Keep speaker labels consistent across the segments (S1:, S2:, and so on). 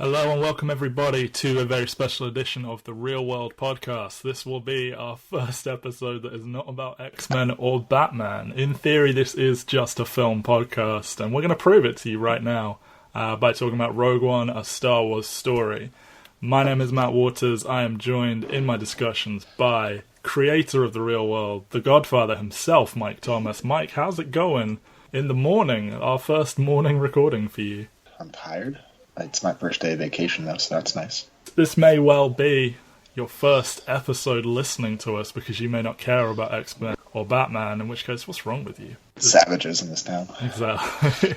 S1: Hello and welcome everybody to a very special edition of the Real World Podcast. This will be our first episode that is not about X-Men or Batman. In theory, this is just a film podcast, and we're going to prove it to you right now by talking about Rogue One, a Star Wars story. My name is Matt Waters. I am joined in my discussions by creator of the Real World, the Godfather himself, Mike Thomas. Mike, how's it going in the morning? Our first morning recording for you.
S2: I'm tired. It's my first day of vacation, though, so that's nice.
S1: This may well be your first episode listening to us because you may not care about X-Men or Batman, in which case, what's wrong with you?
S2: Savages in this town.
S1: Exactly.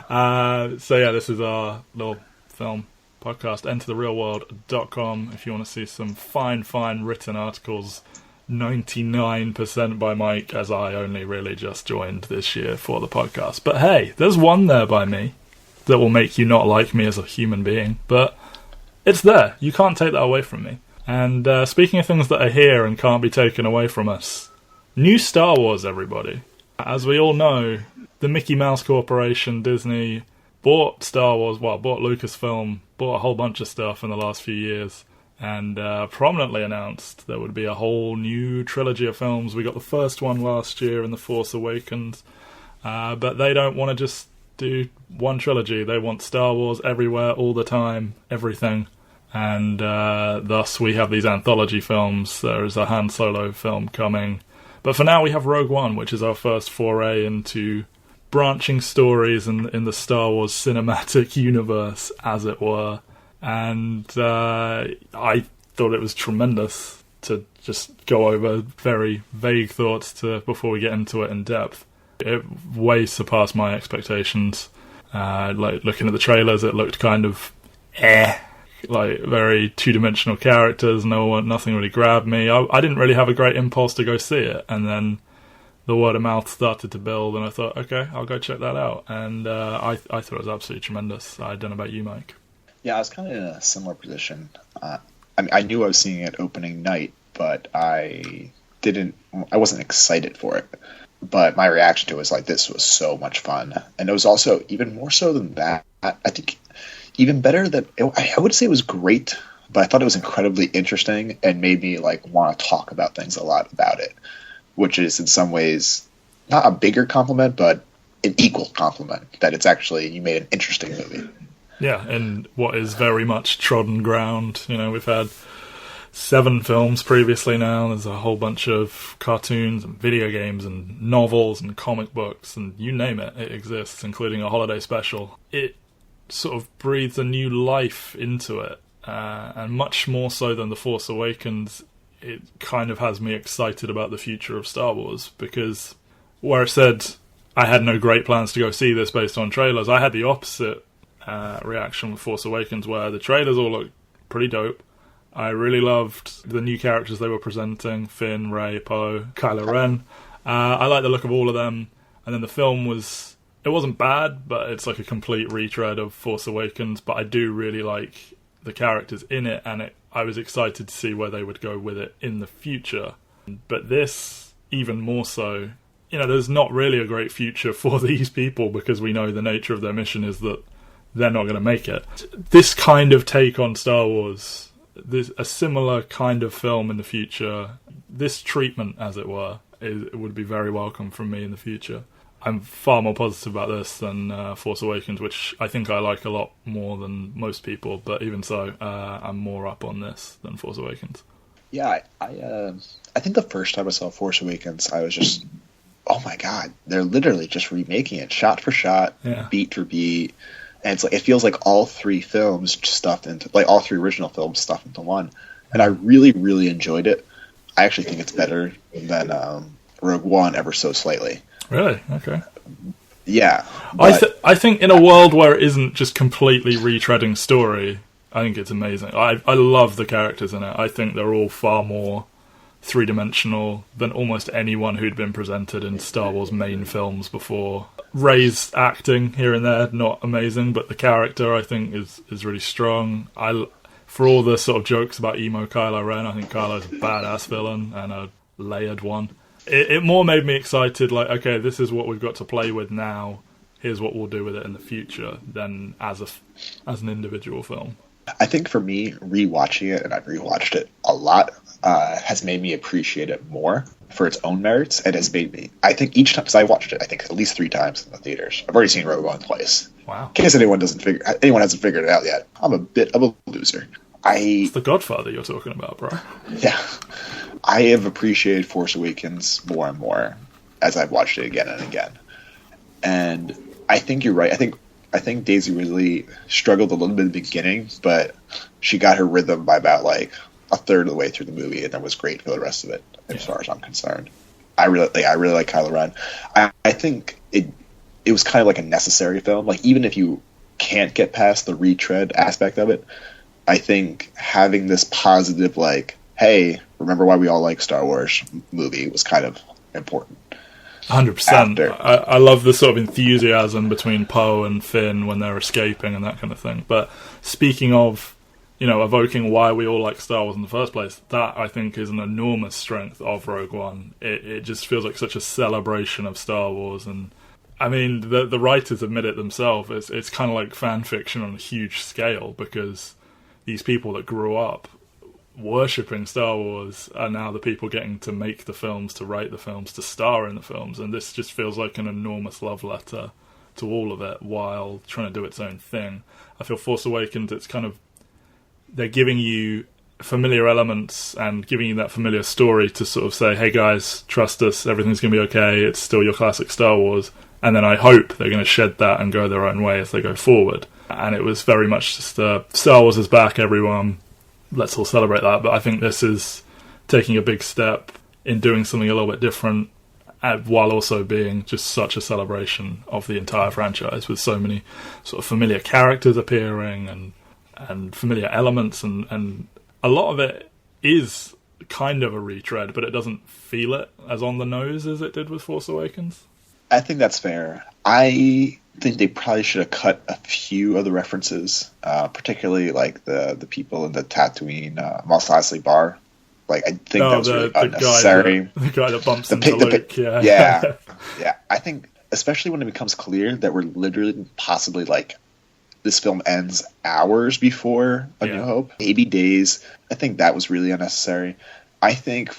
S1: This is our little film podcast, entertherealworld.com, if you want to see some fine written articles, 99% by Mike, as I only really just joined this year for the podcast. But hey, there's one there by me that will make you not like me as a human being, but it's there. You can't take that away from me. And speaking of things that are here and can't be taken away from us, new Star Wars, everybody. As we all know, the Mickey Mouse Corporation, Disney, bought Star Wars, bought Lucasfilm, bought a whole bunch of stuff in the last few years, and prominently announced there would be a whole new trilogy of films. We got the first one last year in The Force Awakens, but they don't want to just do one trilogy. They want Star Wars everywhere, all the time, everything. And thus we have these anthology films. There is a Han Solo film coming. But for now we have Rogue One, which is our first foray into branching stories in the Star Wars cinematic universe, as it were. And I thought it was tremendous to just go over very vague thoughts before we get into it in depth. It way surpassed my expectations. Like looking at the trailers, it looked kind of like very two-dimensional characters. Nothing really grabbed me. I didn't really have a great impulse to go see it, and then the word of mouth started to build, and I thought, okay, I'll go check that out. And I thought it was absolutely tremendous. I don't know about you, Mike.
S2: Yeah, I was kind of in a similar position. I knew I was seeing it opening night, but I wasn't excited for it. But my reaction to it was like, this was so much fun. And it was also, even more so than that, I think even better than, I would say it was great, but I thought it was incredibly interesting and made me like want to talk about things a lot about it, which is in some ways not a bigger compliment, but an equal compliment that it's actually, you made an interesting movie.
S1: Yeah, and what is very much trodden ground. You know, we've had 7 films previously now. There's a whole bunch of cartoons and video games and novels and comic books and you name it, it exists, including a holiday special. It sort of breathes a new life into it, and much more so than The Force Awakens, it kind of has me excited about the future of Star Wars, because where I said I had no great plans to go see this based on trailers, I had the opposite reaction with Force Awakens, where the trailers all look pretty dope. I really loved the new characters they were presenting, Finn, Rey, Poe, Kylo Ren. I like the look of all of them. And then the film it wasn't bad, but it's like a complete retread of Force Awakens. But I do really like the characters in it, and I was excited to see where they would go with it in the future. But this, even more so, there's not really a great future for these people, because we know the nature of their mission is that they're not going to make it. This kind of take on Star Wars, there's a similar kind of film in the future, this treatment, as it were, it would be very welcome from me in the future. I'm far more positive about this than Force Awakens, which I think I like a lot more than most people, but even so, I'm more up on this than Force Awakens.
S2: Yeah, I think the first time I saw Force Awakens, I was just, oh my god, they're literally just remaking it shot for shot, beat for beat. And it's like, it feels like all 3 films stuffed into, like all 3 original films stuffed into one. And I really, really enjoyed it. I actually think it's better than Rogue One ever so slightly.
S1: Really? Okay.
S2: Yeah.
S1: I think in a world where it isn't just completely retreading story, I think it's amazing. I love the characters in it. I think they're all far more three-dimensional than almost anyone who'd been presented in Star Wars main films before. Rey's acting here and there, not amazing, but the character, I think, is really strong. For all the sort of jokes about emo Kylo Ren, I think Kylo's a badass villain, and a layered one. It more made me excited, like, okay, this is what we've got to play with now, here's what we'll do with it in the future than as an individual film.
S2: I think for me, rewatching it, and I've rewatched it a lot, has made me appreciate it more for its own merits. It has made me, I think each time, because I watched it, I think at least 3 times in the theaters. I've already seen Rogue One twice.
S1: Wow.
S2: In case anyone hasn't figured it out yet, I'm a bit of a loser.
S1: It's The Godfather you're talking about, bro.
S2: Yeah. I have appreciated Force Awakens more and more as I've watched it again and again. And I think you're right. I think Daisy Ridley struggled a little bit at the beginning, but she got her rhythm by about like a third of the way through the movie, and that was great for the rest of it, as far as I'm concerned. I really like Kylo Ren. I think it was kind of like a necessary film. Like, even if you can't get past the retread aspect of it, I think having this positive, like, hey, remember why we all like Star Wars movie was kind of important.
S1: 100%. I love the sort of enthusiasm between Poe and Finn when they're escaping and that kind of thing. But speaking of, evoking why we all like Star Wars in the first place, that I think is an enormous strength of Rogue One. It just feels like such a celebration of Star Wars. And I mean, the writers admit it themselves. It's kind of like fan fiction on a huge scale, because these people that grew up worshipping Star Wars are now the people getting to make the films, to write the films, to star in the films, and this just feels like an enormous love letter to all of it while trying to do its own thing. I feel Force Awakens, it's kind of, they're giving you familiar elements and giving you that familiar story to sort of say, hey guys, trust us, everything's going to be okay, it's still your classic Star Wars. And then I hope they're going to shed that and go their own way as they go forward. And it was very much just Star Wars is back, everyone. Let's all celebrate that. But I think this is taking a big step in doing something a little bit different, while also being just such a celebration of the entire franchise, with so many sort of familiar characters appearing and familiar elements. And a lot of it is kind of a retread, but it doesn't feel it as on the nose as it did with Force Awakens.
S2: I think that's fair. I think they probably should have cut a few of the references, particularly like the people in the Tatooine Mos Eisley bar. Like, I think that was really unnecessary.
S1: The guy that bumps into Luke,
S2: yeah. I think, especially when it becomes clear that we're literally possibly like, this film ends hours before A New Hope, maybe days. I think that was really unnecessary. I think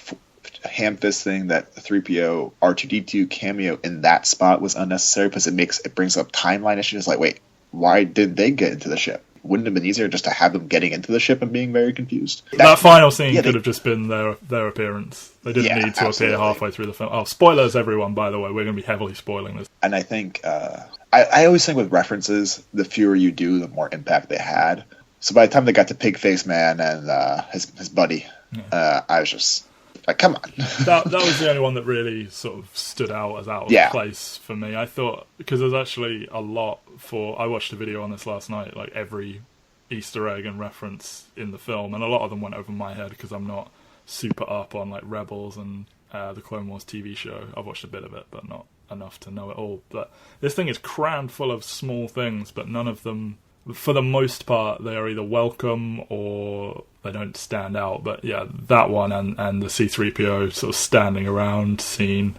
S2: ham-fisting that 3PO R2-D2 cameo in that spot was unnecessary, because it brings up timeline issues. Like, wait, why did they get into the ship? Wouldn't it have been easier just to have them getting into the ship and being very confused?
S1: That final scene could have just been their appearance. They didn't need to appear halfway through the film. Oh, spoilers, everyone, by the way. We're going to be heavily spoiling this.
S2: And I think, I always think with references, the fewer you do, the more impact they had. So by the time they got to Pig-Faced Man and his buddy, I was just like, come on.
S1: that was the only one that really sort of stood out as out of place for me. I thought, because there's actually a lot I watched a video on this last night, like every Easter egg and reference in the film, and a lot of them went over my head because I'm not super up on like Rebels and the Clone Wars TV show. I've watched a bit of it, but not enough to know it all. But this thing is crammed full of small things, but none of them, for the most part, they are either welcome or they don't stand out. But yeah, that one and the C-3PO sort of standing around scene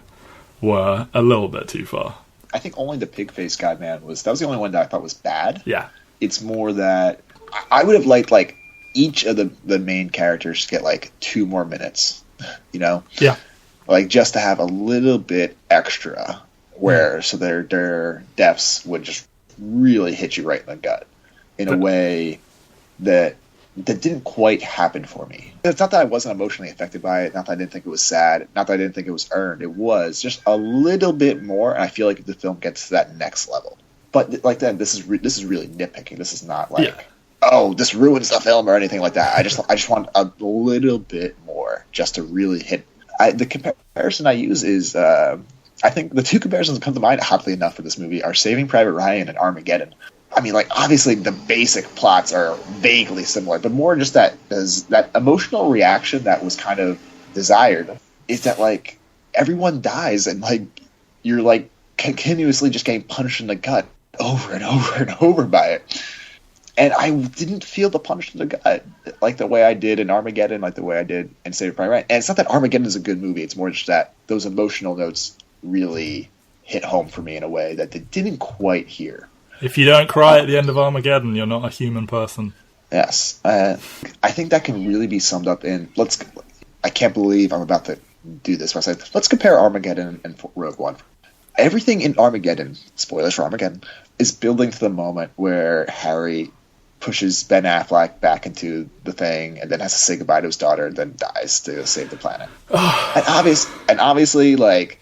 S1: were a little bit too far.
S2: I think only the pig-faced guy, man, that was the only one that I thought was bad.
S1: Yeah.
S2: It's more that I would have liked, like, each of the main characters to get, like, 2 more minutes, Yeah. Like, just to have a little bit extra, so their deaths would just really hit you right in the gut in a way that didn't quite happen for me. It's not that I wasn't emotionally affected by it, not that I didn't think it was sad, not that I didn't think it was earned. It was just a little bit more, and I feel like the film gets to that next level. But like that, this is really nitpicking. This is not like, oh, this ruins the film or anything like that. I just want a little bit more just to really hit. The comparison I use is, I think the 2 comparisons that come to mind, oddly enough, for this movie are Saving Private Ryan and Armageddon. I mean, like, obviously the basic plots are vaguely similar, but more just that emotional reaction that was kind of desired is that, like, everyone dies and, like, you're, like, continuously just getting punched in the gut over and over and over by it. And I didn't feel the punch in the gut like the way I did in Armageddon, like the way I did in Saving Private Ryan. And it's not that Armageddon is a good movie. It's more just that those emotional notes really hit home for me in a way that they didn't quite here.
S1: If you don't cry at the end of Armageddon, you're not a human person.
S2: Yes. I think that can really be summed up in... I can't believe I'm about to do this. But I said, let's compare Armageddon and Rogue One. Everything in Armageddon, spoilers for Armageddon, is building to the moment where Harry pushes Ben Affleck back into the thing and then has to say goodbye to his daughter and then dies to save the planet. and obviously, like,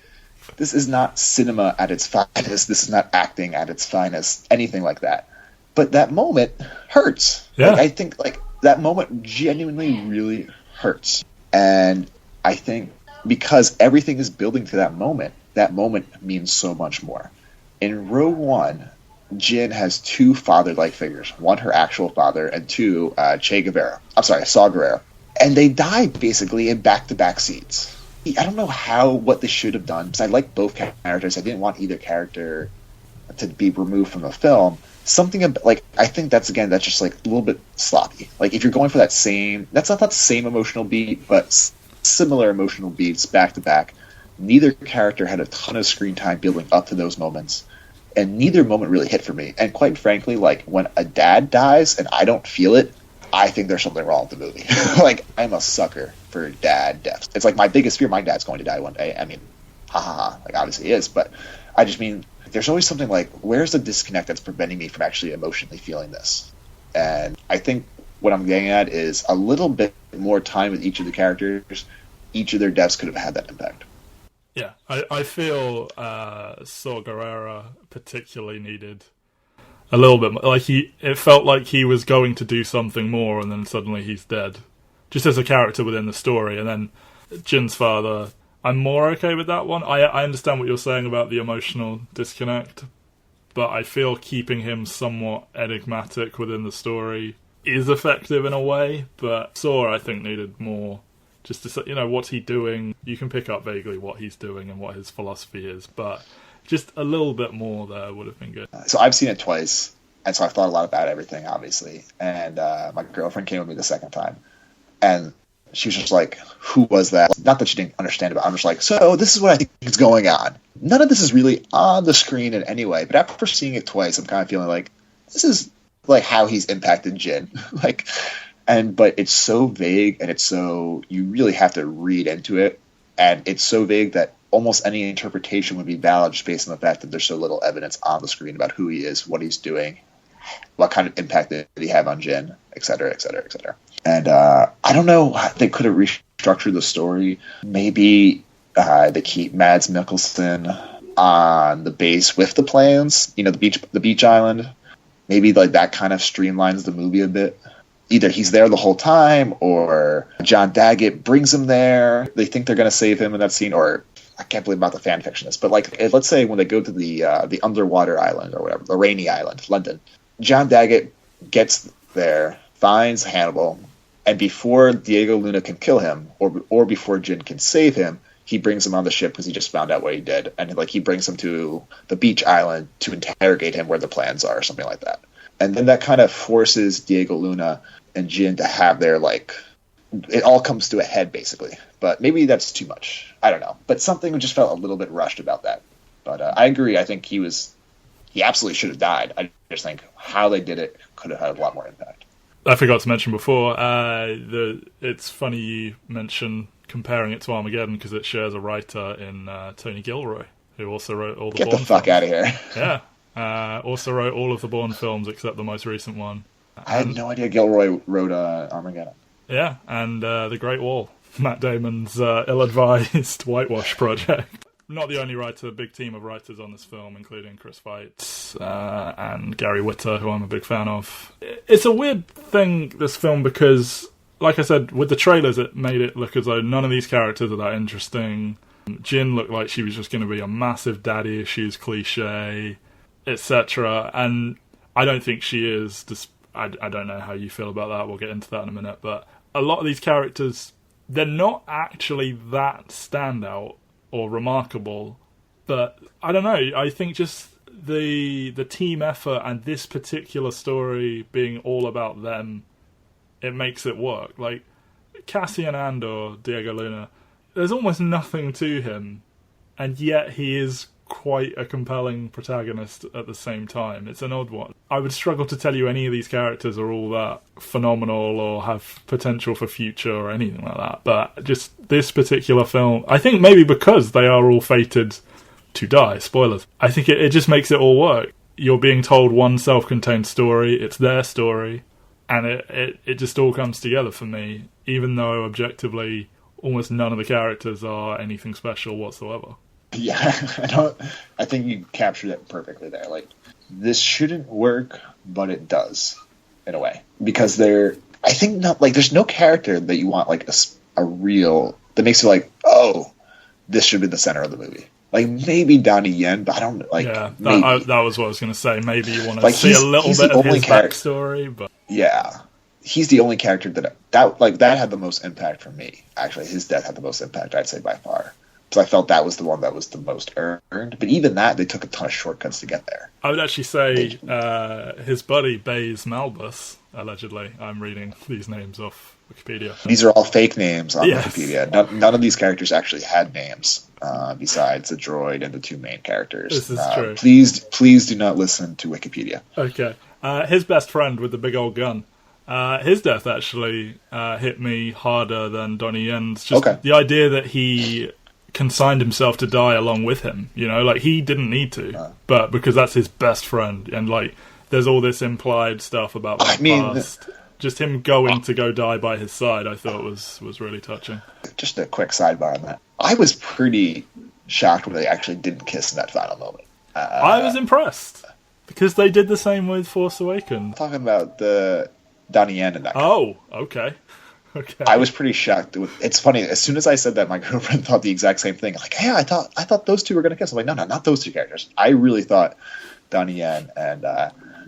S2: this is not cinema at its finest. This is not acting at its finest, anything like that. But that moment hurts.
S1: Yeah.
S2: Like, I think like that moment genuinely really hurts. And I think because everything is building to that moment means so much more. In Rogue One, Jyn has two father-like figures. One, her actual father, and two, Saw Gerrera. And they die basically in back-to-back seats. I don't know what they should have done, because I like both characters. I didn't want either character to be removed from the film. Something about, like, I think that's just like a little bit sloppy. Like, if you're going for that's not the same emotional beat, but similar emotional beats back to back. Neither character had a ton of screen time building up to those moments, and neither moment really hit for me. And quite frankly, like, when a dad dies and I don't feel it, I think there's something wrong with the movie. Like, I'm a sucker for dad deaths. It's like my biggest fear, my dad's going to die one day. I mean, like, obviously he is, but I just mean, there's always something like, where's the disconnect that's preventing me from actually emotionally feeling this? And I think what I'm getting at is a little bit more time with each of the characters. Each of their deaths could have had that impact.
S1: Yeah, I feel Saw Gerrera particularly needed a little bit more. Like, it felt like he was going to do something more, and then suddenly he's dead. Just as a character within the story. And then Jin's father, I'm more okay with that one. I understand what you're saying about the emotional disconnect, but I feel keeping him somewhat enigmatic within the story is effective in a way. But Saw, I think, needed more. Just to say, what's he doing? You can pick up vaguely what he's doing and what his philosophy is, but just a little bit more there would have been good.
S2: So I've seen it twice, and so I've thought a lot about everything, obviously. And my girlfriend came with me the second time, and she was just like, who was that? Not that she didn't understand about it. I'm just like, so this is what I think is going on. None of this is really on the screen in any way, but after seeing it twice, I'm kind of feeling like, this is like how he's impacted Jyn. But it's so vague, and it's so, you really have to read into it, and it's so vague that almost any interpretation would be valid just based on the fact that there's so little evidence on the screen about who he is, what he's doing, what kind of impact did he have on Jyn, et cetera, et cetera, et cetera. And I don't know, they could have restructured the story. Maybe they keep Mads Mikkelsen on the base with the plans, the beach island. Maybe like that kind of streamlines the movie a bit. Either he's there the whole time, or John Daggett brings him there. They think they're going to save him in that scene, or I can't believe about the fan fiction is, but like, let's say when they go to the underwater island or whatever, the rainy island, London, John Daggett gets there, finds Hannibal, and before Diego Luna can kill him, or before Jyn can save him, he brings him on the ship because he just found out what he did, and like he brings him to the beach island to interrogate him where the plans are, or something like that. And then that kind of forces Diego Luna and Jyn to have their, like, it all comes to a head, basically. But maybe that's too much. I don't know. But something just felt a little bit rushed about that. But I agree. I think he absolutely should have died. I just think how they did it could have had a lot more impact.
S1: I forgot to mention before, it's funny you mention comparing it to Armageddon, because it shares a writer in Tony Gilroy, who also wrote all the Bourne films.
S2: Get the fuck out of here.
S1: Yeah. Also wrote all of the Bourne films except the most recent one.
S2: I had no idea Gilroy wrote Armageddon.
S1: Yeah, and The Great Wall, Matt Damon's ill-advised whitewash project. Not the only writer, a big team of writers on this film, including Chris Weitz and Gary Whitta, who I'm a big fan of. It's a weird thing, this film, because, like I said, with the trailers, it made it look as though none of these characters are that interesting. Jyn looked like she was just going to be a massive daddy issues cliche, etc. And I don't think she is. I don't know how you feel about that. We'll get into that in a minute. But a lot of these characters, they're not actually that standout or remarkable. But I don't know. I think just the team effort and this particular story being all about them, it makes it work. Like, Cassian Andor, Diego Luna, there's almost nothing to him, and yet he is quite a compelling protagonist at the same time. It's an odd one. I would struggle to tell you any of these characters are all that phenomenal or have potential for future or anything like that. But just this particular film, I think maybe because they are all fated to die, spoilers, I think it just makes it all work. You're being told one self-contained story, it's their story, and it just all comes together for me, even though objectively almost none of the characters are anything special whatsoever.
S2: Yeah, I think you captured it perfectly there. Like, this shouldn't work, but it does, in a way. Because I think not, like, there's no character that you want, like, a real, that makes you like, oh, this should be the center of the movie. Like, maybe Donnie Yen, but I don't, like,
S1: yeah, that was what I was going to say. Maybe you want to
S2: like,
S1: see a little bit of his backstory, but...
S2: Yeah. He's the only character that had the most impact for me. Actually, his death had the most impact, I'd say, by far. Because I felt that was the one that was the most earned. But even that, they took a ton of shortcuts to get there.
S1: I would actually say his buddy, Baze Malbus, allegedly. I'm reading these names off Wikipedia.
S2: These are all fake names on Wikipedia. None of these characters actually had names, besides the droid and the two main characters.
S1: This is true.
S2: Please do not listen to Wikipedia.
S1: Okay. His best friend with the big old gun. His death actually hit me harder than Donnie Yen's. Just the idea that he consigned himself to die along with him, you know, like he didn't need to, but because that's his best friend, and like there's all this implied stuff about past. Just him going to go die by his side, I thought was really touching. Just
S2: a quick sidebar on that. I was pretty shocked when they actually didn't kiss in that final moment.
S1: I was impressed because they did the same with Force Awakens.
S2: Talking about the Donnie Yen in that.
S1: Oh, okay. Okay.
S2: I was pretty shocked. It's funny. As soon as I said that, my girlfriend thought the exact same thing. Like, yeah, I thought those two were going to kiss. I'm like, no, not those two characters. I really thought Donnie Yen and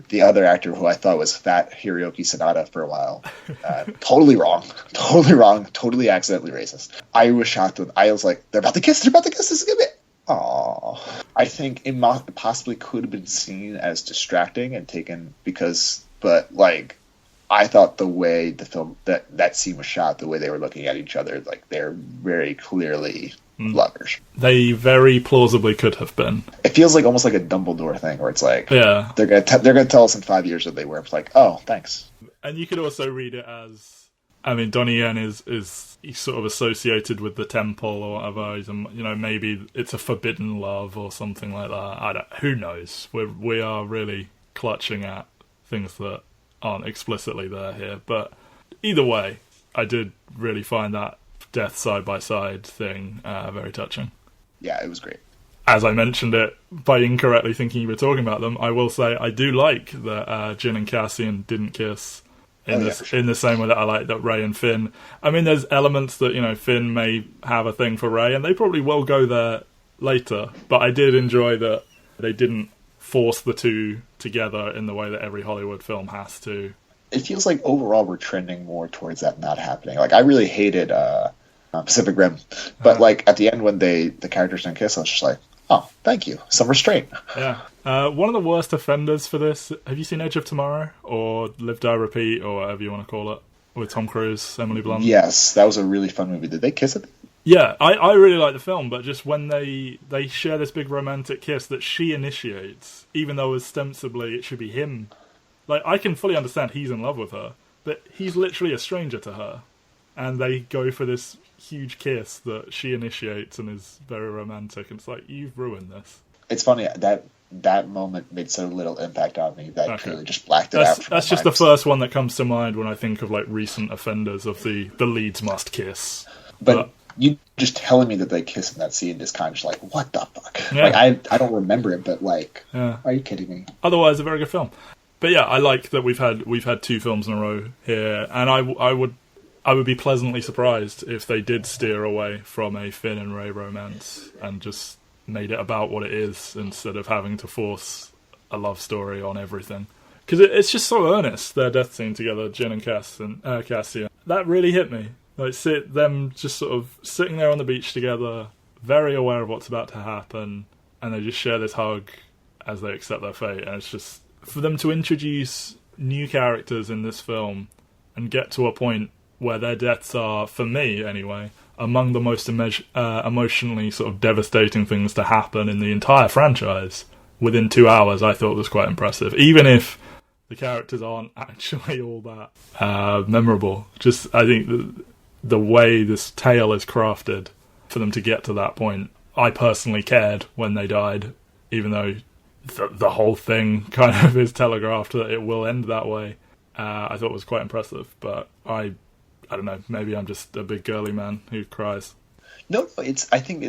S2: the other actor who I thought was fat Hiroyuki Sanada for a while. Totally wrong. Totally accidentally racist. I was shocked. I was like, they're about to kiss. This is going to be... Aww. I think it possibly could have been seen as distracting and taken but like... I thought the way the film that scene was shot, the way they were looking at each other, like they're very clearly lovers.
S1: They very plausibly could have been.
S2: It feels like almost like a Dumbledore thing, where it's like,
S1: yeah,
S2: they're gonna tell us in 5 years that they were. It's like, oh, thanks.
S1: And you could also read it as, I mean, Donnie Yen is he's sort of associated with the temple or whatever. He's maybe it's a forbidden love or something like that. Who knows? We are really clutching at things that aren't explicitly there here, but either way, I did really find that death side by side thing very touching.
S2: Yeah, it was great.
S1: As I mentioned it by incorrectly thinking you were talking about them, I will say I do like that Jyn and Cassian didn't kiss in the same way that I like that Rey and Finn. I mean, there's elements that Finn may have a thing for Rey, and they probably will go there later. But I did enjoy that they didn't force the two together in the way that every Hollywood film has to.
S2: It feels like overall we're trending more towards that not happening. Like, I really hated Pacific Rim, but like at the end when the characters didn't kiss, I was just like, oh, thank you, some restraint.
S1: Yeah. One of the worst offenders for this, have you seen Edge of Tomorrow or Live, Die, Repeat or whatever you want to call it, with Tom Cruise, Emily Blunt?
S2: Yes, that was a really fun movie. Did they kiss it?
S1: Yeah, I really like the film, but just when they share this big romantic kiss that she initiates, even though ostensibly it should be him. Like, I can fully understand he's in love with her, but he's literally a stranger to her. And they go for this huge kiss that she initiates and is very romantic. And it's like, you've ruined this.
S2: It's funny, that moment made so little impact on me that I clearly just blacked it out.
S1: That's just the first one that comes to mind when I think of like recent offenders of the leads must kiss. But
S2: you just telling me that they kiss in that scene is kind of just like, what the fuck?
S1: Yeah.
S2: Like, I don't remember it, but like,
S1: yeah.
S2: Are you kidding me?
S1: Otherwise, a very good film. But yeah, I like that we've had two films in a row here, and I would be pleasantly surprised if they did steer away from a Finn and Rey romance and just made it about what it is instead of having to force a love story on everything. Because it's just so earnest, their death scene together, Jyn and Cassian. That really hit me. Like, them just sort of sitting there on the beach together, very aware of what's about to happen, and they just share this hug as they accept their fate. And it's just, for them to introduce new characters in this film and get to a point where their deaths are, for me anyway, among the most emotionally sort of devastating things to happen in the entire franchise within 2 hours, I thought was quite impressive. Even if the characters aren't actually all that memorable. Just, I think the way this tale is crafted for them to get to that point, I personally cared when they died, even though the whole thing kind of is telegraphed that it will end that way. I thought it was quite impressive, but I don't know, maybe I'm just a big girly man who cries.
S2: No, I think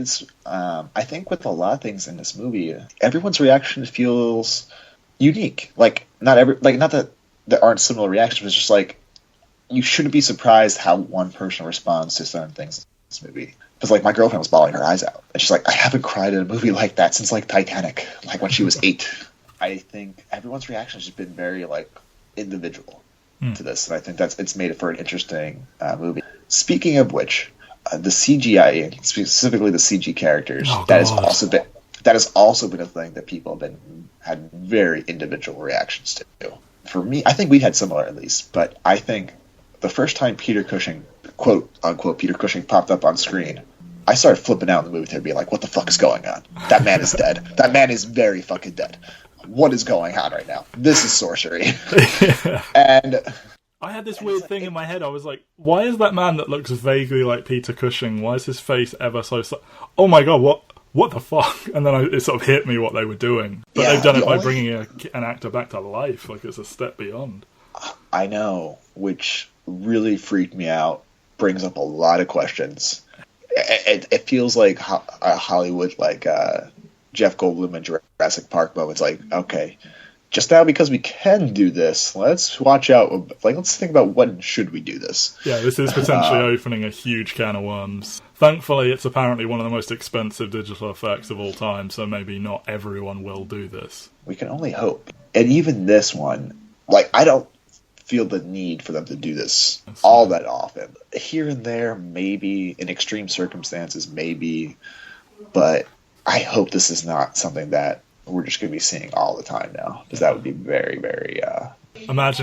S2: with a lot of things in this movie, everyone's reaction feels unique. Not that there aren't similar reactions, but it's just like, you shouldn't be surprised how one person responds to certain things in this movie. Because, my girlfriend was bawling her eyes out. And she's like, I haven't cried in a movie like that since, Titanic, when she was 8. I think everyone's reaction has just been very, individual to this. And I think it's made it for an interesting movie. Speaking of which, the CGI, specifically the CG characters, that has also been a thing that people had very individual reactions to. For me, I think we had similar at least, but I think the first time Peter Cushing, quote unquote Peter Cushing, popped up on screen, I started flipping out in the movie theater, being like, what the fuck is going on? That man is dead. That man is very fucking dead. What is going on right now? This is sorcery.
S1: Yeah.
S2: And
S1: I had this weird thing in my head. I was like, why is that man that looks vaguely like Peter Cushing, why is his face ever so... Oh my god, what the fuck? And then it sort of hit me what they were doing. But they've done it by bringing an actor back to life. It's a step beyond.
S2: I know, which really freaked me out. Brings up a lot of questions. It feels like Hollywood, Jeff Goldblum in Jurassic Park moments. Okay, just now because we can do this, let's watch out. Let's think about when should we do this.
S1: Yeah, this is potentially opening a huge can of worms. Thankfully, it's apparently one of the most expensive digital effects of all time, so maybe not everyone will do this.
S2: We can only hope. And even this one, I don't feel the need for them to do this all that often. Here and there, maybe. In extreme circumstances, maybe. But I hope this is not something that we're just going to be seeing all the time now, because that would be very, very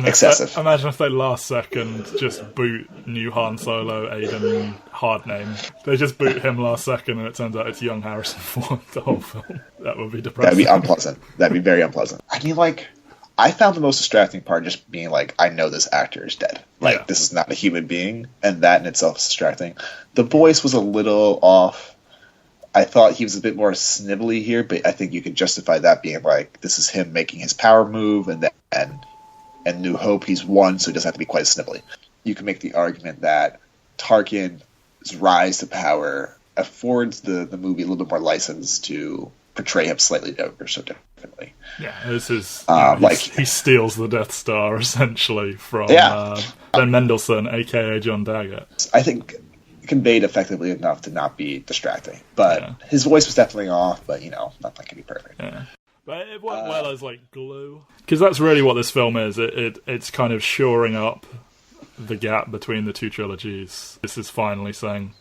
S2: excessive.
S1: Imagine if they last second just boot new Han Solo, Aiden, hard name. They just boot him last second and it turns out it's young Harrison Ford the whole film. That would be depressing.
S2: That'd be unpleasant. That'd be very unpleasant. I mean, I found the most distracting part just being I know this actor is dead. This is not a human being, and that in itself is distracting. The voice was a little off. I thought he was a bit more snivelly here, but I think you could justify that being this is him making his power move, and New Hope, he's won, so he doesn't have to be quite snivelly. You can make the argument that Tarkin's rise to power affords the movie a little bit more license to portray him slightly differently.
S1: Yeah, this is he steals the Death Star essentially from Ben Mendelsohn, aka John Daggett.
S2: I think conveyed effectively enough to not be distracting, but his voice was definitely off. But nothing can be perfect.
S1: Yeah. But it worked well as glue, because that's really what this film is. It's kind of shoring up the gap between the two trilogies. This is finally saying,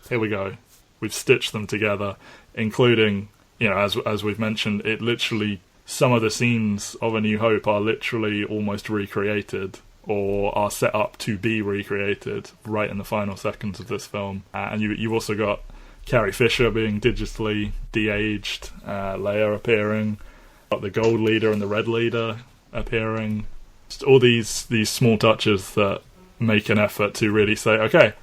S1: here we go, we've stitched them together, including, as we've mentioned, it literally, some of the scenes of A New Hope are literally almost recreated or are set up to be recreated right in the final seconds of this film. And you've also got Carrie Fisher being digitally de-aged, Leia appearing, got the gold leader and the red leader appearing. Just all these small touches that make an effort to really say, okay,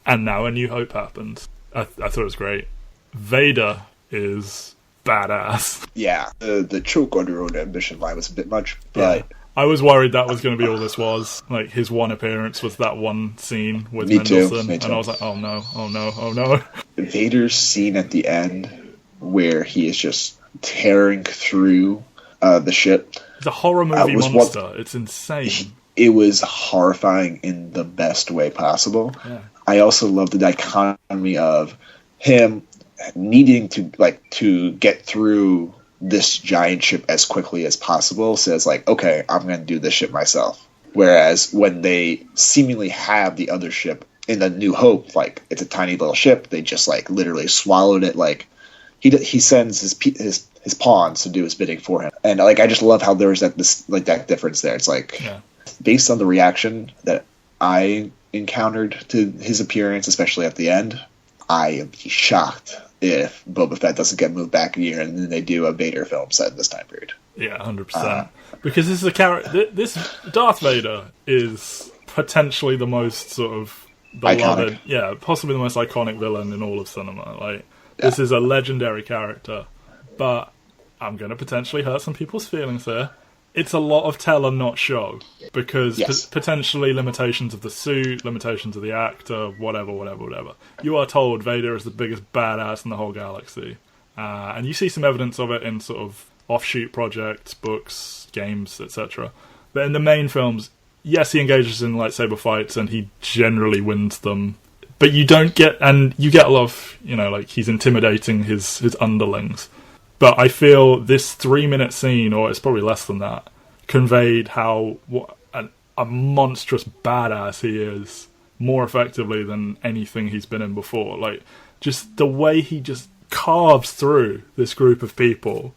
S1: and now A New Hope happens. I thought it was great. Vader is badass.
S2: Yeah, the choke on your own ambition line was a bit much, but...
S1: Yeah. I was worried that was going to be all this was. His one appearance was that one scene with Mendelsohn, and I was like, oh no.
S2: Vader's scene at the end, where he is just tearing through the ship.
S1: It's a horror movie monster. It's insane.
S2: It was horrifying in the best way possible.
S1: Yeah.
S2: I also love the dichotomy of him needing to get through this giant ship as quickly as possible, says okay, I'm going to do this ship myself. Whereas when they seemingly have the other ship in the New Hope, it's a tiny little ship, they just literally swallowed it. He sends his pawns to do his bidding for him, and I just love how there's that difference there. It's based on the reaction that I encountered to his appearance, especially at the end, I am shocked if Boba Fett doesn't get moved back a year and then they do a Vader film set in this time period.
S1: Yeah, 100%. Because this is a character. This Darth Vader is potentially the most sort of beloved, possibly the most iconic villain in all of cinema. Like, this is a legendary character, but I'm going to potentially hurt some people's feelings here. It's a lot of tell and not show, because potentially limitations of the suit, limitations of the actor, whatever. You are told Vader is the biggest badass in the whole galaxy. And you see some evidence of it in sort of offshoot projects, books, games, etc. But in the main films, yes, he engages in lightsaber fights and he generally wins them. But you don't get, and you get a lot of, like he's intimidating his underlings. But I feel this 3-minute scene, or it's probably less than that, conveyed what a monstrous badass he is more effectively than anything he's been in before. Like, just the way he just carves through this group of people,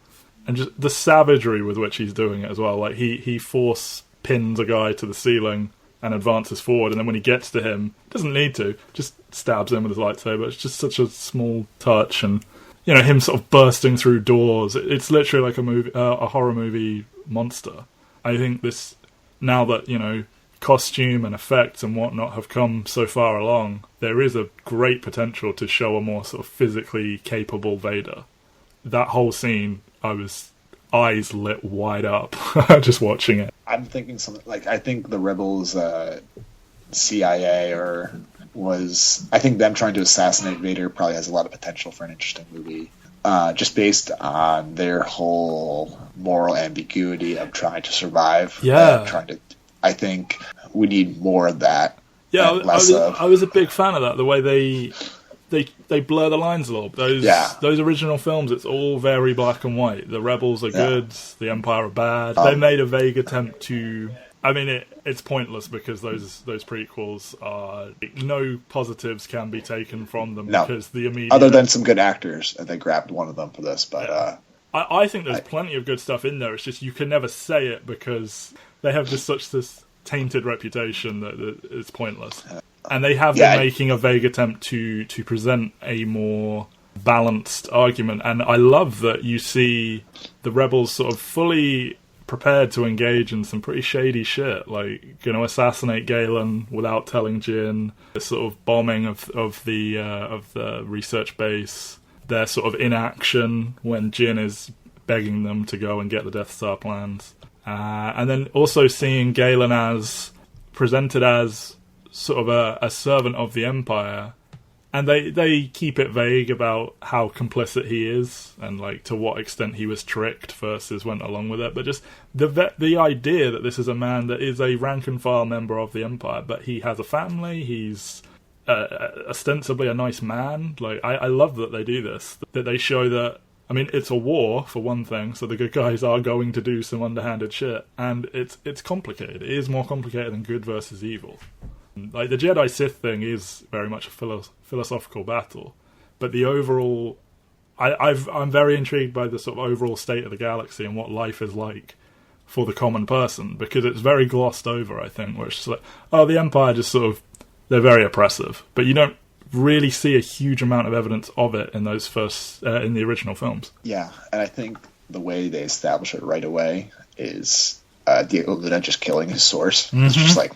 S1: and just the savagery with which he's doing it as well. Like, he force pins a guy to the ceiling and advances forward, and then when he gets to him, doesn't need to, just stabs him with his lightsaber. It's just such a small touch, and him sort of bursting through doors. It's literally like a horror movie monster. I think this, now that, costume and effects and whatnot have come so far along, there is a great potential to show a more sort of physically capable Vader. That whole scene, I was eyes lit wide up just watching it.
S2: I'm thinking something like, I think the Rebels CIA I think them trying to assassinate Vader probably has a lot of potential for an interesting movie. Just based on their whole moral ambiguity of trying to survive. I think we need more of that.
S1: Yeah, I was a big fan of that. The way they blur the lines a little. Those original films, it's all very black and white. The Rebels are good, the Empire are bad. They made a vague attempt to. I mean, it's pointless because those prequels are, no positives can be taken from them, because the immediate,
S2: other than some good actors, and they grabbed one of them for this. But
S1: I think there's plenty of good stuff in there. It's just you can never say it because they have this tainted reputation that it's pointless, and they have been making a vague attempt to present a more balanced argument. And I love that you see the Rebels sort of fully prepared to engage in some pretty shady shit, like assassinate Galen without telling Jyn, the sort of bombing of the research base, their sort of inaction when Jyn is begging them to go and get the Death Star plans, and then also seeing Galen as presented as sort of a servant of the Empire. And they keep it vague about how complicit he is and like to what extent he was tricked versus went along with it. But just the idea that this is a man that is a rank and file member of the Empire, but he has a family, he's ostensibly a nice man. Like, I love that they do this, that they show that, I mean, it's a war for one thing, so the good guys are going to do some underhanded shit, and it's complicated. It is more complicated than good versus evil. Like, the Jedi Sith thing is very much a philosophical battle, but the overall, I'm very intrigued by the sort of overall state of the galaxy and what life is like for the common person, because it's very glossed over, I think, where it's just like, oh, the Empire just sort of, they're very oppressive, but you don't really see a huge amount of evidence of it in those in the original films.
S2: Yeah, and I think the way they establish it right away is Diego Luna just killing his source. Mm-hmm. It's just like,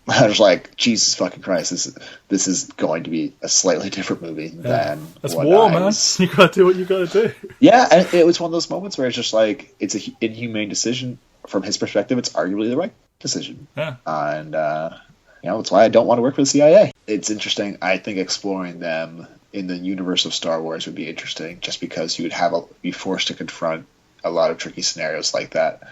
S2: I was like, Jesus fucking Christ, this is going to be a slightly different movie than
S1: that's what war, man. You gotta do what you gotta do.
S2: Yeah, and it was one of those moments where it's just like, it's an inhumane decision. From his perspective, it's arguably the right decision. Yeah. And, that's why I don't want to work for the CIA. It's interesting. I think exploring them in the universe of Star Wars would be interesting, just because you would be forced to confront a lot of tricky scenarios like that.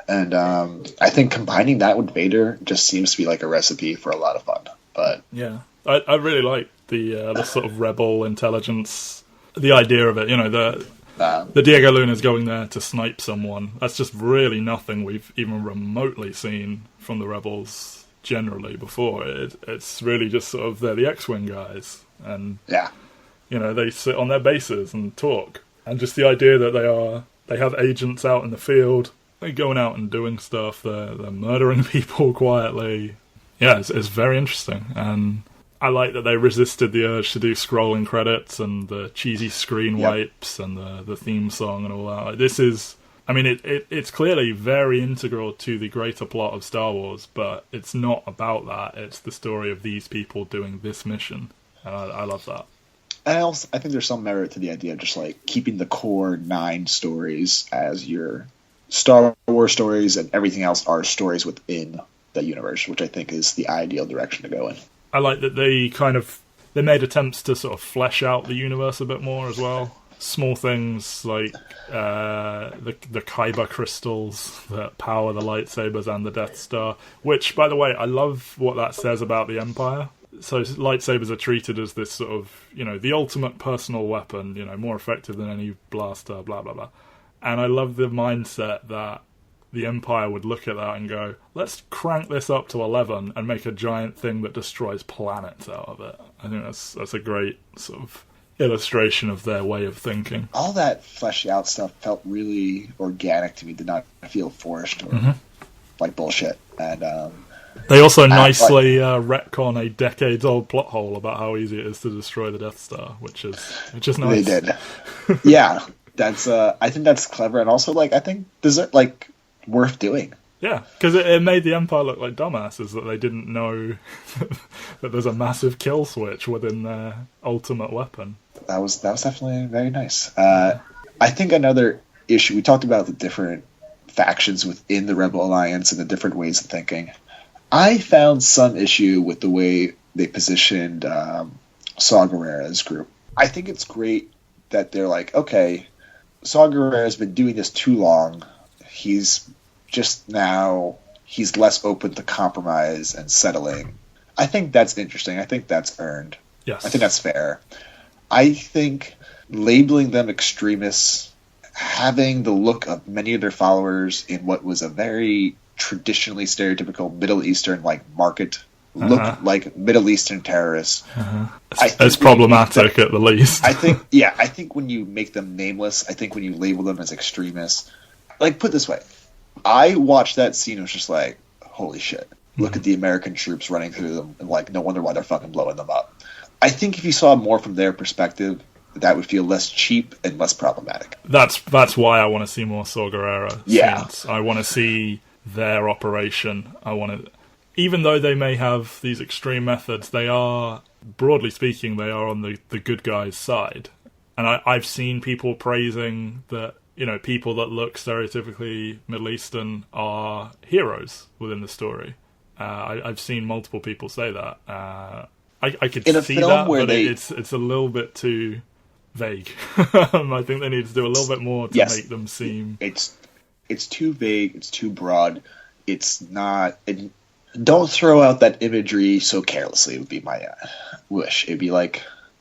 S2: And I think combining that with Vader just seems to be like a recipe for a lot of fun. But
S1: yeah, I really like the sort of rebel intelligence, the idea of it. The Diego Luna's going there to snipe someone. That's just really nothing we've even remotely seen from the rebels generally before. It's really just sort of, they're the X-Wing guys, and they sit on their bases and talk. And just the idea that they have agents out in the field. They're going out and doing stuff. They're murdering people quietly. Yeah, it's very interesting. And I like that they resisted the urge to do scrolling credits and the cheesy screen wipes and the theme song and all that. Like, this is, I mean, it's clearly very integral to the greater plot of Star Wars, but it's not about that. It's the story of these people doing this mission, and I love that.
S2: And I think there's some merit to the idea of just like keeping the core 9 stories as your Star Wars stories, and everything else are stories within the universe, which I think is the ideal direction to go in.
S1: I like that they made attempts to sort of flesh out the universe a bit more as well. Small things like the Kyber crystals that power the lightsabers and the Death Star, which, by the way, I love what that says about the Empire. So lightsabers are treated as this sort of, the ultimate personal weapon, more effective than any blaster, blah, blah, blah. And I love the mindset that the Empire would look at that and go, let's crank this up to 11 and make a giant thing that destroys planets out of it. I think that's a great sort of illustration of their way of thinking.
S2: All that fleshed out stuff felt really organic to me, did not feel forced or like bullshit. And
S1: they also nicely retcon a decades-old plot hole about how easy it is to destroy the Death Star, which is nice.
S2: They did. Yeah, that's I think that's clever, and also I think worth doing.
S1: Yeah, because it made the Empire look like dumbasses, that they didn't know that there's a massive kill switch within their ultimate weapon.
S2: That was definitely very nice. I think another issue, we talked about the different factions within the Rebel Alliance and the different ways of thinking. I found some issue with the way they positioned Saw Gerrera's group. I think it's great that they're like, okay, Saw Gerrera's been doing this too long. He's less open to compromise and settling. I think that's interesting. I think that's earned.
S1: Yes.
S2: I think that's fair. I think labeling them extremists, having the look of many of their followers in what was a very traditionally stereotypical Middle Eastern market look like Middle Eastern terrorists.
S1: It's problematic at the least.
S2: I think when you make them nameless, I think when you label them as extremists, put it this way, I watched that scene and was just like, holy shit, look at the American troops running through them, and no wonder why they're fucking blowing them up. I think if you saw more from their perspective, that would feel less cheap and less problematic.
S1: That's why I want to see more Saw Gerrera scenes. I want to see their operation. Even though they may have these extreme methods, they are, broadly speaking, they are on the good guys' side. And I've seen people praising that, people that look stereotypically Middle Eastern are heroes within the story. I've seen multiple people say that. I could see that, but it's a little bit too vague. I think they need to do a little bit more to make them seem...
S2: It's too vague, it's too broad, it's not... Don't throw out that imagery so carelessly would be my wish. It'd be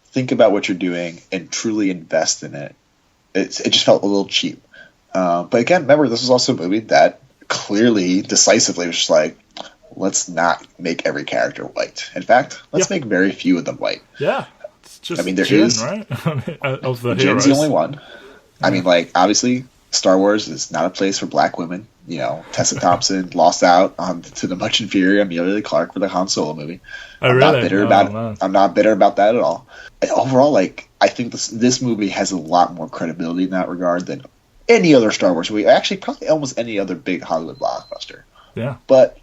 S2: think about what you're doing and truly invest in it. It just felt a little cheap. But again, remember, this was also a movie that clearly, decisively was just let's not make every character white. In fact, let's make very few of them white.
S1: Yeah. It's just
S2: there is,
S1: right? Of the
S2: Jin's
S1: heroes.
S2: the only one. Yeah. Obviously, Star Wars is not a place for black women. Tessa Thompson lost out to the much inferior Amelia Clarke for the Han Solo movie.
S1: I'm
S2: not bitter about it. I'm not bitter about that at all. And overall, I think this movie has a lot more credibility in that regard than any other Star Wars movie. Actually, probably almost any other big Hollywood blockbuster.
S1: Yeah.
S2: But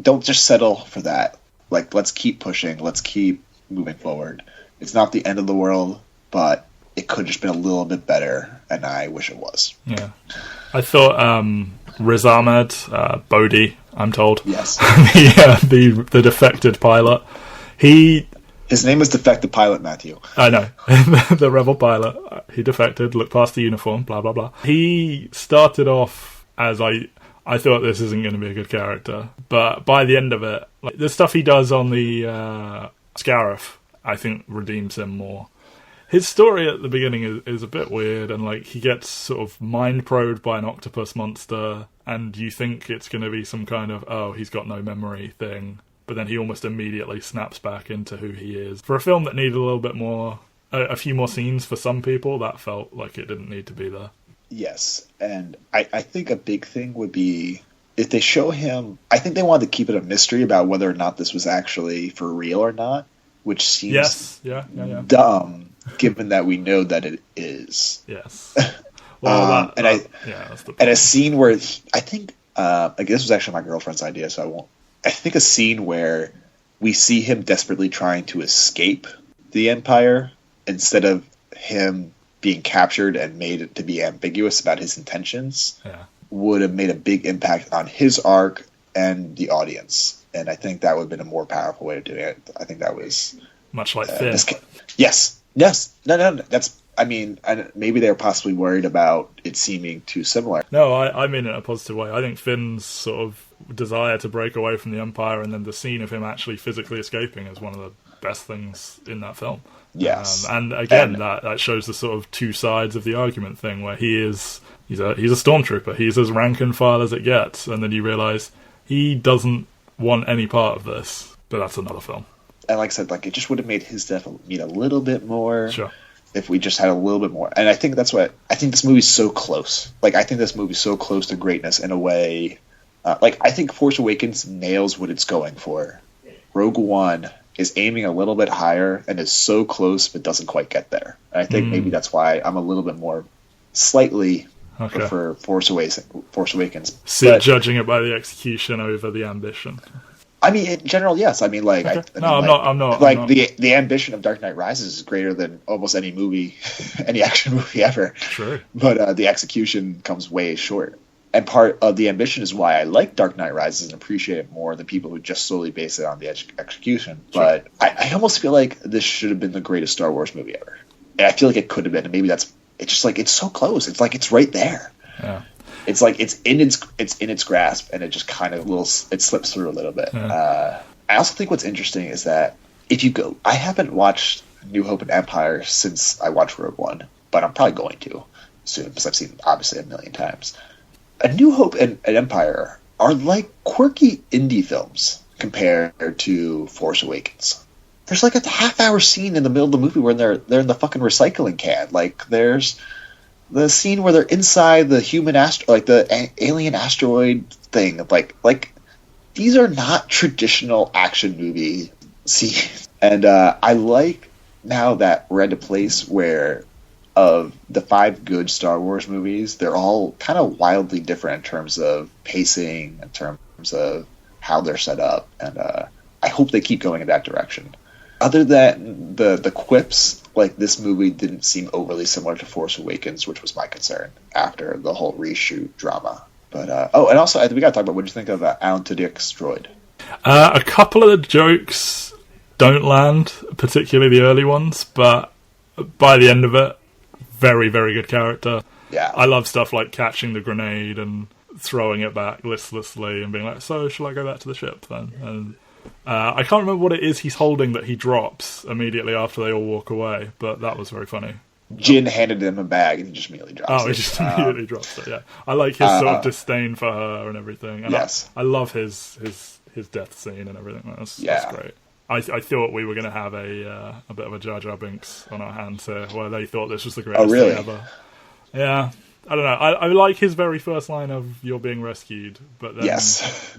S2: don't just settle for that. Let's keep pushing. Let's keep moving forward. It's not the end of the world, but it could have just been a little bit better, and I wish it was.
S1: Yeah. I thought Riz Ahmed, Bodhi, I'm told.
S2: Yes.
S1: the defected pilot.
S2: His name is Defected Pilot, Matthew.
S1: I know. The rebel pilot. He defected, looked past the uniform, blah, blah, blah. He started off as I thought this isn't going to be a good character. But by the end of it, the stuff he does on the Scarif, I think redeems him more. His story at the beginning is a bit weird, and he gets sort of mind probed by an octopus monster, and you think it's going to be some kind of, he's got no memory thing, but then he almost immediately snaps back into who he is. For a film that needed a little bit more, a few more scenes for some people, that felt like it didn't need to be there.
S2: Yes, and I think a big thing would be if they show him... I think they wanted to keep it a mystery about whether or not this was actually for real or not. which seems dumb given that we know that it is.
S1: Yes. Well, that's the point.
S2: And a scene where I think like this was actually my girlfriend's idea, so I won't. I think a scene where we see him desperately trying to escape the Empire instead of him being captured and made to be ambiguous about his intentions would have made a big impact on his arc and the audience. And I think that would have been a more powerful way of doing it. I think that was
S1: much like Finn.
S2: Yes. No. Maybe they're possibly worried about it seeming too similar.
S1: No, I mean it in a positive way. I think Finn's sort of desire to break away from the Empire and then the scene of him actually physically escaping is one of the best things in that film.
S2: Yes.
S1: And again, that shows the sort of two sides of the argument thing, where he's a stormtrooper. He's as rank and file as it gets. And then you realise he doesn't want any part of this. But that's another film.
S2: And like I said, like it just would have made his death mean a little bit more.
S1: Sure.
S2: If we just had a little bit more. And I think that's what... I think this movie's so close. Like, I think this movie's so close to greatness in a way... I think Force Awakens nails what it's going for. Rogue One is aiming a little bit higher and is so close but doesn't quite get there. And I think maybe that's why I'm a little bit more... Slightly prefer Force Awakens.
S1: So judging it by the execution over the ambition.
S2: I mean, in general, yes. I mean, like,
S1: okay. I'm not.
S2: Like the ambition of Dark Knight Rises is greater than almost any movie, any action movie ever.
S1: True.
S2: But the execution comes way short. And part of the ambition is why I like Dark Knight Rises and appreciate it more than people who just solely base it on the execution. Sure. But I almost feel like this should have been the greatest Star Wars movie ever. And I feel like it could have been. And maybe it's just like it's so close. It's like it's right there.
S1: Yeah.
S2: It's like it's in its grasp, and it just kind of it slips through a little bit.
S1: Yeah.
S2: I also think what's interesting is that if you go, I haven't watched New Hope and Empire since I watched Rogue One, but I'm probably going to soon because I've seen it obviously a million times. A New Hope and Empire are like quirky indie films compared to Force Awakens. There's like a half-hour scene in the middle of the movie where they're in the fucking recycling can. Like there's the scene where they're inside the the alien asteroid thing. Like these are not traditional action movie scenes. And I like now that we're at a place where of the 5 good Star Wars movies, they're all kind of wildly different in terms of pacing, in terms of how they're set up. And I hope they keep going in that direction. Other than the quips, like this movie didn't seem overly similar to Force Awakens, which was my concern after the whole reshoot drama. But and also we got to talk about what you think of Alan Tudyk's droid.
S1: A couple of the jokes don't land, particularly the early ones, but by the end of it, very, very good character.
S2: Yeah,
S1: I love stuff like catching the grenade and throwing it back listlessly and being like, "So, shall I go back to the ship then?" And I can't remember what it is he's holding that he drops immediately after they all walk away, but that was very funny.
S2: Jin handed him a bag and he just immediately drops it.
S1: Oh, he just immediately drops it, yeah. I like his sort of disdain for her and everything. And
S2: yes.
S1: I love his death scene and everything. That's great. I thought we were going to have a bit of a Jar Jar Binks on our hands here, where they thought this was the greatest thing ever. Yeah. I don't know. I like his very first line of "You're being rescued," but then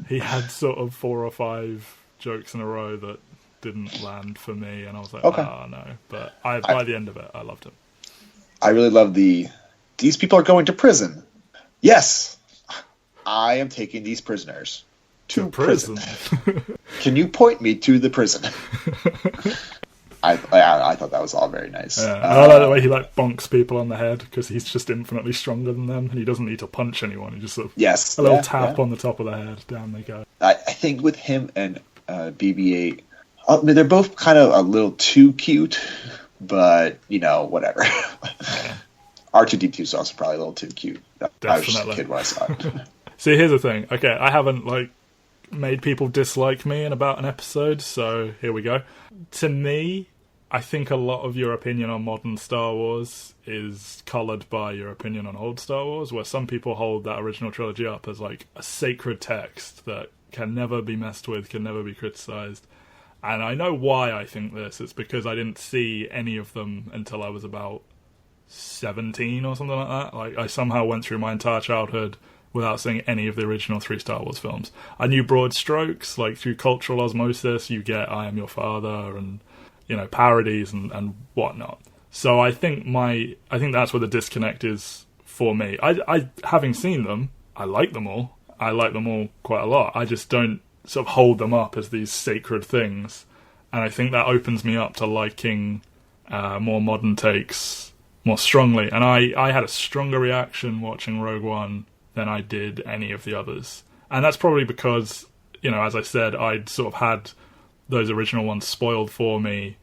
S1: he had sort of 4 or 5 jokes in a row that didn't land for me, and I was like, oh no. But by the end of it, I loved him.
S2: I really love these people are going to prison. Yes, I am taking these prisoners to prison. Can you point me to the prison? I thought that was all very nice.
S1: Yeah, I like the way he bonks people on the head because he's just infinitely stronger than them, and he doesn't need to punch anyone. He just sort of a little tap on the top of the head, down they go.
S2: I think with him and BB-8, I mean, they're both kind of a little too cute, but whatever. Yeah. R2-D2 is also probably a little too cute.
S1: Definitely.
S2: I was just a kid when I saw it.
S1: See, here's the thing. Okay, I haven't made people dislike me in about an episode, so here we go. To me, I think a lot of your opinion on modern Star Wars is coloured by your opinion on old Star Wars, where some people hold that original trilogy up as a sacred text that can never be messed with, can never be criticised. And I know why I think this. It's because I didn't see any of them until I was about 17 or something like that. I somehow went through my entire childhood without seeing any of the original 3 Star Wars films. I knew broad strokes, through cultural osmosis, you get I Am Your Father and parodies and whatnot. So I think that's where the disconnect is for me. I having seen them, I like them all. I like them all quite a lot. I just don't sort of hold them up as these sacred things. And I think that opens me up to liking more modern takes more strongly. And I had a stronger reaction watching Rogue One than I did any of the others. And that's probably because, as I said, I'd sort of had those original ones spoiled for me.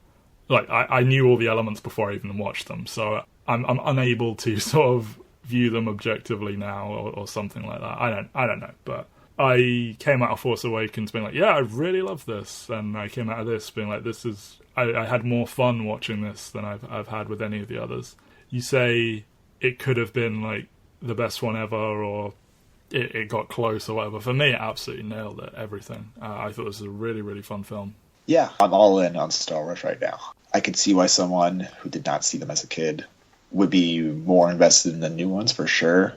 S1: Like, I knew all the elements before I even watched them. So I'm unable to sort of view them objectively now or something like that. I don't know. But I came out of Force Awakens being like, yeah, I really love this. And I came out of this being like, I had more fun watching this than I've had with any of the others. You say it could have been like the best one ever, or it got close or whatever. For me, it absolutely nailed it, everything. I thought this was a really, really fun film.
S2: Yeah, I'm all in on Star Wars right now. I could see why someone who did not see them as a kid would be more invested in the new ones for sure.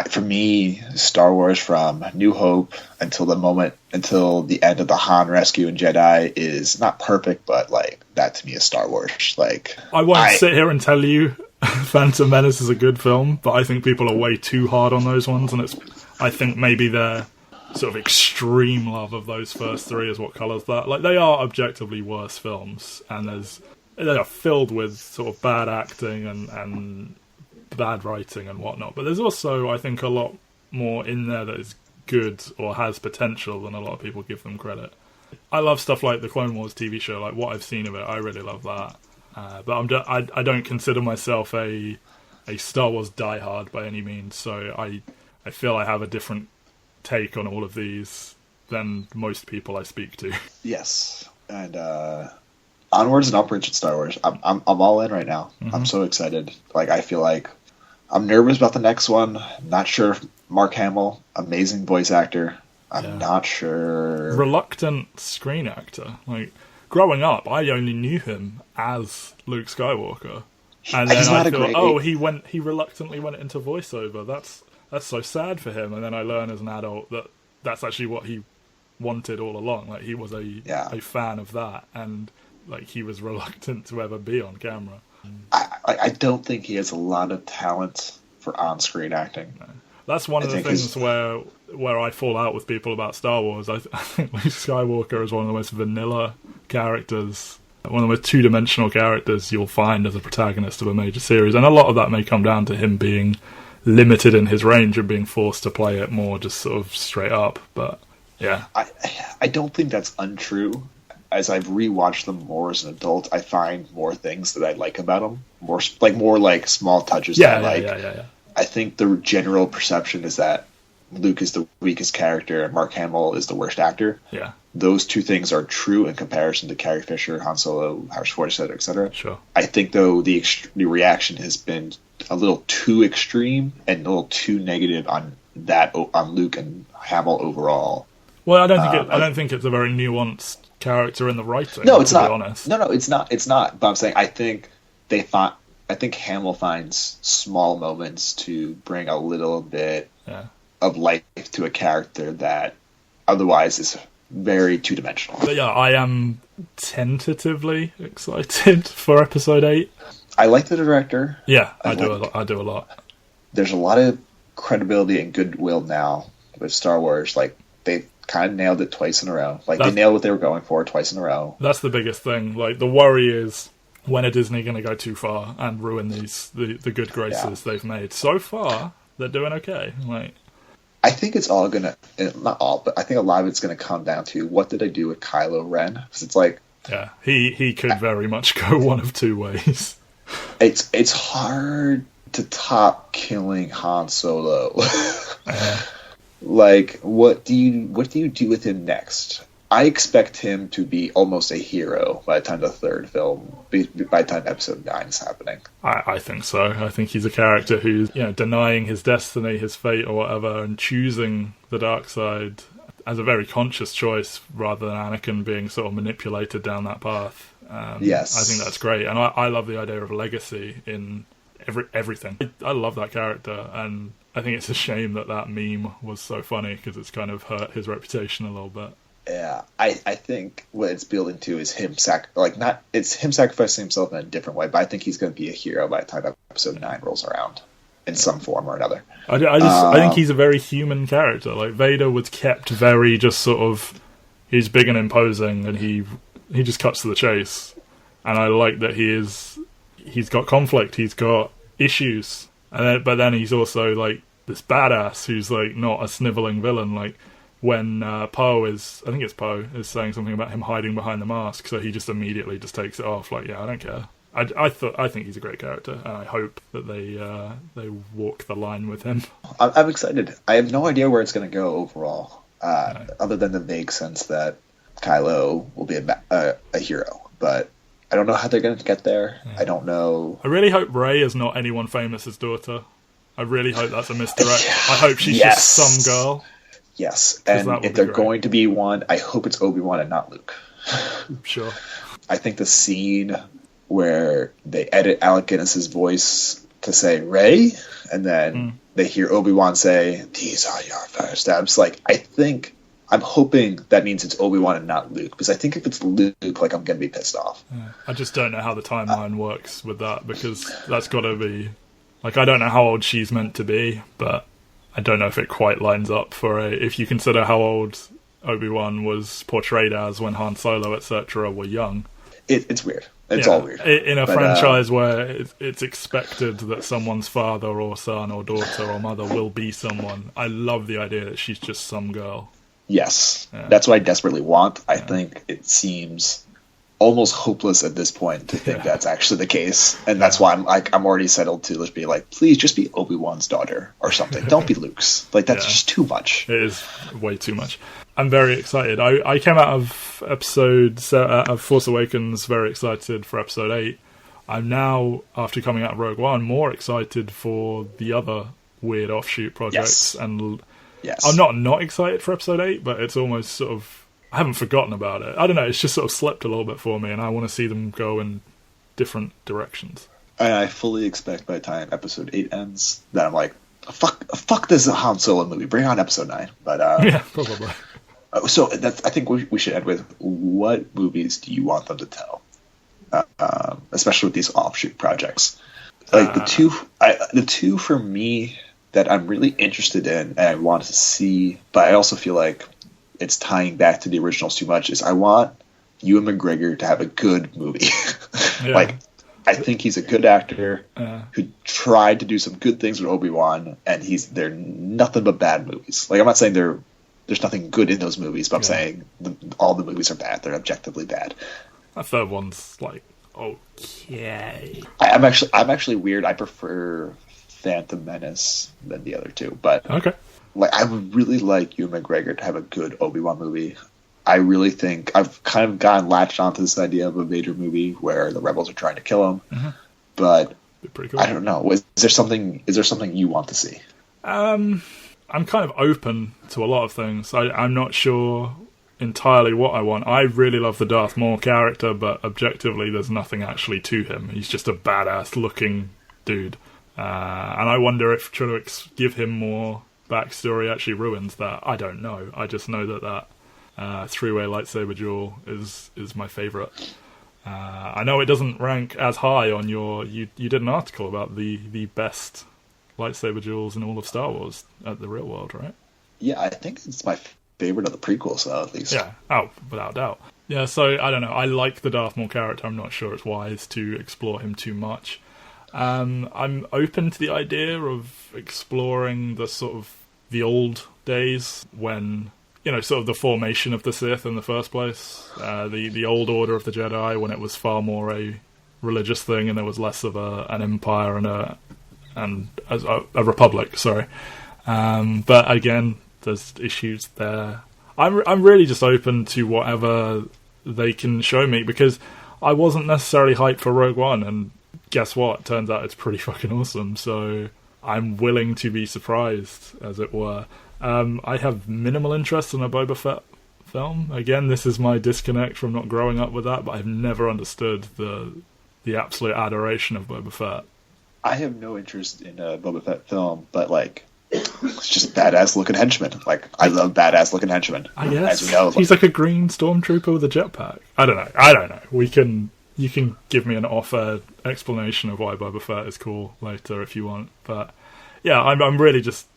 S2: For me, Star Wars from New Hope until the end of the Han rescue in Jedi is not perfect, but like that to me is Star Wars. Like,
S1: I won't sit here and tell you Phantom Menace is a good film, but I think people are way too hard on those ones, and I think maybe their sort of extreme love of those first three is what colours that. Like, they are objectively worse films, and they are filled with sort of bad acting and bad writing and whatnot. But there's also, I think, a lot more in there that is good or has potential than a lot of people give them credit. I love stuff like the Clone Wars TV show. Like, what I've seen of it, I really love that. But I don't consider myself a Star Wars diehard by any means. So I feel I have a different take on all of these than most people I speak to.
S2: Yes, and onwards and upwards in Star Wars. I'm all in right now. Mm-hmm. I'm so excited. Like, I feel like I'm nervous about the next one. Not sure if Mark Hamill, amazing voice actor. I'm not sure.
S1: Reluctant screen actor. Like, growing up, I only knew him as Luke Skywalker, and then I thought, he reluctantly went into voiceover. That's so sad for him. And then I learn as an adult that that's actually what he wanted all along. Like, he was a fan of that, and like, he was reluctant to ever be on camera.
S2: I don't think he has a lot of talent for on-screen acting. No.
S1: That's one of the things where I fall out with people about Star Wars. I think Luke Skywalker is one of the most vanilla characters, one of the most two-dimensional characters you'll find as a protagonist of a major series. And a lot of that may come down to him being limited in his range and being forced to play it more just sort of straight up. But, yeah.
S2: I don't think that's untrue. As I've rewatched them more as an adult, I find more things that I like about them. More small touches that I like.
S1: Yeah.
S2: I think the general perception is that Luke is the weakest character and Mark Hamill is the worst actor.
S1: Yeah.
S2: Those two things are true in comparison to Carrie Fisher, Han Solo, Harrison Ford, etc.
S1: Sure.
S2: I think, though, the reaction has been a little too extreme and a little too negative on Luke and Hamill overall.
S1: Well, I don't think it's a very nuanced character in the writing.
S2: No, it's not.
S1: Be honest.
S2: No, it's not. It's not. But I'm saying I think Hamill finds small moments to bring a little bit of life to a character that otherwise is very two-dimensional.
S1: But yeah, I am tentatively excited for Episode 8.
S2: I like the director.
S1: Yeah, I do a lot.
S2: There's a lot of credibility and goodwill now with Star Wars. Like, they kind of nailed it twice in a row. Like, they nailed what they were going for twice in a row.
S1: That's the biggest thing. Like, the worry is, when are Disney going to go too far and ruin the good graces they've made? So far, they're doing okay. Like,
S2: I think it's all going to, not all, but I think a lot of it's going to come down to what did I do with Kylo Ren? Because it's like...
S1: Yeah, he could very much go one of two ways.
S2: It's hard to top killing Han Solo. Like, what do you do with him next? I expect him to be almost a hero by the time the third film, by the time Episode 9 is happening.
S1: I think so. I think he's a character who's, denying his destiny, his fate or whatever, and choosing the dark side as a very conscious choice rather than Anakin being sort of manipulated down that path.
S2: Yes.
S1: I think that's great. And I love the idea of legacy in everything. I love that character, and I think it's a shame that meme was so funny because it's kind of hurt his reputation a little bit.
S2: Yeah, I think what it's building to is it's him sacrificing himself in a different way, but I think he's going to be a hero by the time episode 9 rolls around in some form or another.
S1: I think he's a very human character. Like, Vader was kept very just sort of, he's big and imposing, and he just cuts to the chase. And I like that he's got conflict, he's got issues, but then he's also like this badass who's like not a sniveling villain. Like, when Poe is saying something about him hiding behind the mask, so he just immediately just takes it off. Like, yeah, I don't care. I think he's a great character, and I hope that they walk the line with him.
S2: I'm excited. I have no idea where it's going to go overall, other than the vague sense that Kylo will be a hero, but I don't know how they're going to get there. Yeah. I don't know.
S1: I really hope Rey is not anyone famous' daughter. I really hope that's a misdirect. I hope she's just some girl.
S2: Yes, and if they're going to be one, I hope it's Obi-Wan and not Luke.
S1: Sure.
S2: I think the scene where they edit Alec Guinness's voice to say Rey, and then they hear Obi-Wan say, "These are your first steps." Like, I'm hoping that means it's Obi-Wan and not Luke, because I think if it's Luke, like, I'm going to be pissed off.
S1: Yeah. I just don't know how the timeline works with that, because that's got to be... Like, I don't know how old she's meant to be, but I don't know if it quite lines up if you consider how old Obi-Wan was portrayed as when Han Solo, etc. were young.
S2: It's weird. It's all weird.
S1: In a franchise where it's expected that someone's father or son or daughter or mother will be someone, I love the idea that she's just some girl.
S2: Yes. Yeah. That's what I desperately want. I think it seems almost hopeless at this point to think that's actually the case, and that's why I'm already settled to just be like, please just be Obi-Wan's daughter or something. Don't be Luke's. Like, that's just too much.
S1: It is way too much. I'm very excited. I came out of of Force Awakens very excited for episode 8. I'm now, after coming out of Rogue One, more excited for the other weird offshoot projects. And I'm not excited for episode 8, but it's almost sort of, I haven't forgotten about it. I don't know, it's just sort of slipped a little bit for me, and I want to see them go in different directions.
S2: And I fully expect by the time episode 8 ends that I'm like, fuck this Han Solo movie, bring on episode 9. But
S1: yeah, probably.
S2: So I think we should end with, what movies do you want them to tell? Especially with these offshoot projects. Like, the two for me that I'm really interested in and I want to see, but I also feel like it's tying back to the originals too much, is I want Ewan McGregor to have a good movie. Like, I think he's a good actor who tried to do some good things with Obi-Wan, and they're nothing but bad movies. Like, I'm not saying there's nothing good in those movies, but I'm saying all the movies are bad. They're objectively bad.
S1: That third one's like, okay.
S2: I'm actually weird. I prefer Phantom Menace than the other two, but
S1: okay.
S2: Like, I would really like Ewan McGregor to have a good Obi-Wan movie. I really think I've kind of gotten latched onto this idea of a Vader movie where the rebels are trying to kill him, but pretty cool. I don't know. Is there something you want to see?
S1: I'm kind of open to a lot of things. I'm not sure entirely what I want. I really love the Darth Maul character, but objectively, there's nothing actually to him. He's just a badass-looking dude, and I wonder if trying to give him more backstory actually ruins that. I don't know. I just know that three-way lightsaber duel is my favourite. I know it doesn't rank as high on your... You did an article about the best lightsaber duels in all of Star Wars at the real world, right?
S2: Yeah, I think it's my favorite of the prequels, at least.
S1: Yeah, without doubt. Yeah, so, I don't know. I like the Darth Maul character. I'm not sure it's wise to explore him too much. I'm open to the idea of exploring the old days when, sort of the formation of the Sith in the first place, the old order of the Jedi, when it was far more a religious thing and there was less of an empire and a republic. Sorry, but again, there's issues there. I'm really just open to whatever they can show me, because I wasn't necessarily hyped for Rogue One, and guess what? Turns out it's pretty fucking awesome. So I'm willing to be surprised, as it were. I have minimal interest in a Boba Fett film. Again, this is my disconnect from not growing up with that, but I've never understood the absolute adoration of Boba Fett.
S2: I have no interest in a Boba Fett film, but, like, It's just badass looking henchmen. Like, I love badass looking henchmen.
S1: I guess.
S2: As you know,
S1: he's like a green stormtrooper with a jetpack. I don't know. You can give me an off-air explanation of why Boba Fett is cool later if you want. But yeah, I'm really just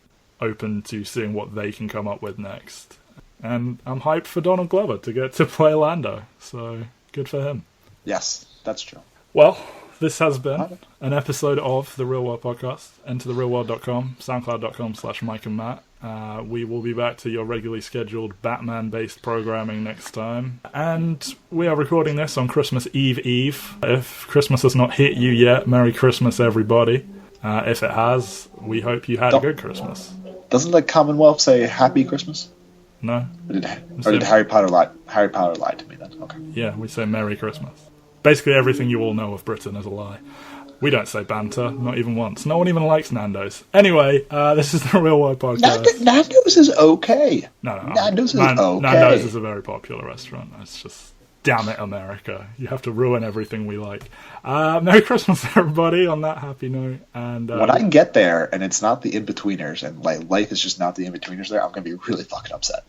S1: open to seeing what they can come up with next. And I'm hyped for Donald Glover to get to play Lando. So good for him.
S2: Yes, that's true.
S1: Well, this has been an episode of The Real World Podcast. EnterTheRealWorld.com, SoundCloud.com/Mike and Matt. We will be back to your regularly scheduled Batman-based programming next time. And we are recording this on Christmas Eve. If Christmas has not hit you yet, Merry Christmas, everybody. If it has, we hope you had a good Christmas.
S2: Doesn't the Commonwealth say Happy Christmas?
S1: No.
S2: Or did Harry Potter lie? Harry Potter lied to me then. Okay.
S1: Yeah, we say Merry Christmas. Basically everything you all know of Britain is a lie. We don't say banter, not even once. No one even likes Nando's. Anyway, this is The Real World Podcast.
S2: Nando's is okay.
S1: No.
S2: Nando's is okay.
S1: Nando's is a very popular restaurant. It's just, damn it, America. You have to ruin everything we like. Merry Christmas, everybody, on that happy note. And
S2: when I get there and it's not the in-betweeners and like life is just not the in-betweeners there, I'm going to be really fucking upset.